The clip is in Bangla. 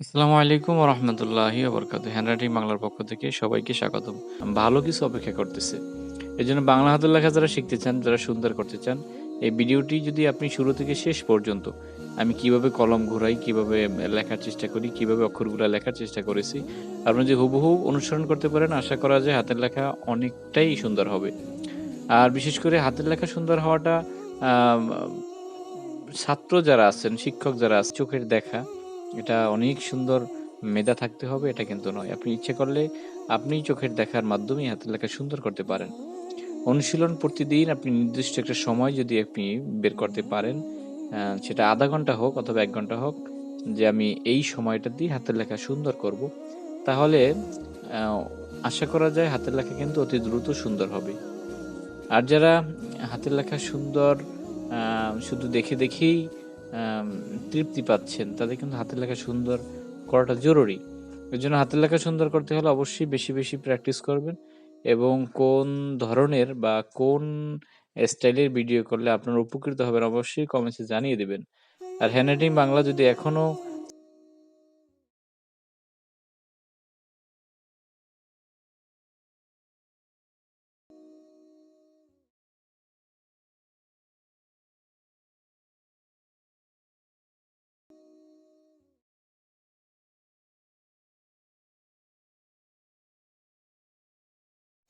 আসসালামু আলাইকুম ওয়া রাহমাতুল্লাহি ওয়া বারাকাতুহু। হ্যান্ডরাইটিং বাংলার পক্ষ থেকে সবাইকে স্বাগতম। ভালো কিছু অপেক্ষা করতেছে। এজন্য বাংলা হাতের লেখা যারা শিখতে চান, যারা সুন্দর করতে চান, এই ভিডিওটি যদি আপনি শুরু থেকে শেষ পর্যন্ত আমি কিভাবে কলম ঘোরাই, কিভাবে লেখার চেষ্টা করি, কিভাবে অক্ষরগুলা লেখার চেষ্টা করেছি, আপনি যদি হুবহু অনুসরণ করতে পারেন, আশা করা যায় হাতের লেখা অনেকটাই সুন্দর হবে। আর বিশেষ করে হাতের লেখা সুন্দর হওয়াটা আম ছাত্র যারা আছেন, শিক্ষক যারা আছে, চোখের দেখা এটা অনেক সুন্দর মেধা থাকতে হবে এটা কিন্তু নয়। আপনি ইচ্ছে করলে আপনি চোখের দেখার মাধ্যমেই হাতের লেখা সুন্দর করতে পারেন। অনুশীলন প্রতিদিন আপনি নির্দিষ্ট একটা সময় যদি আপনি বের করতে পারেন, সেটা ০.৫ ঘন্টা হোক অথবা ১ ঘন্টা হোক, যে আমি এই সময়টা দিয়ে হাতের লেখা সুন্দর করব। তাহলে আ আশা করা যায় হাতের লেখা কিন্তু অতি দ্রুত সুন্দর হবে। আর যারা হাতের লেখা সুন্দর আ শুধু দেখে দেখেই আম তৃপ্তি পাচ্ছেন, তাদের কিন্তু হাতের লেখা সুন্দর করাটা জরুরি। এজন্য হাতের লেখা সুন্দর করতে হলে অবশ্যই বেশি, বেশি প্র্যাকটিস করবেন এবং কোন ধরনের বা কোন স্টাইলের ভিডিও করলে আপনারা উপকৃত হবেন অবশ্যই কমেন্টসে জানিয়ে দিবেন। আর হ্যান্ডরাইটিং বাংলা যদি এখনো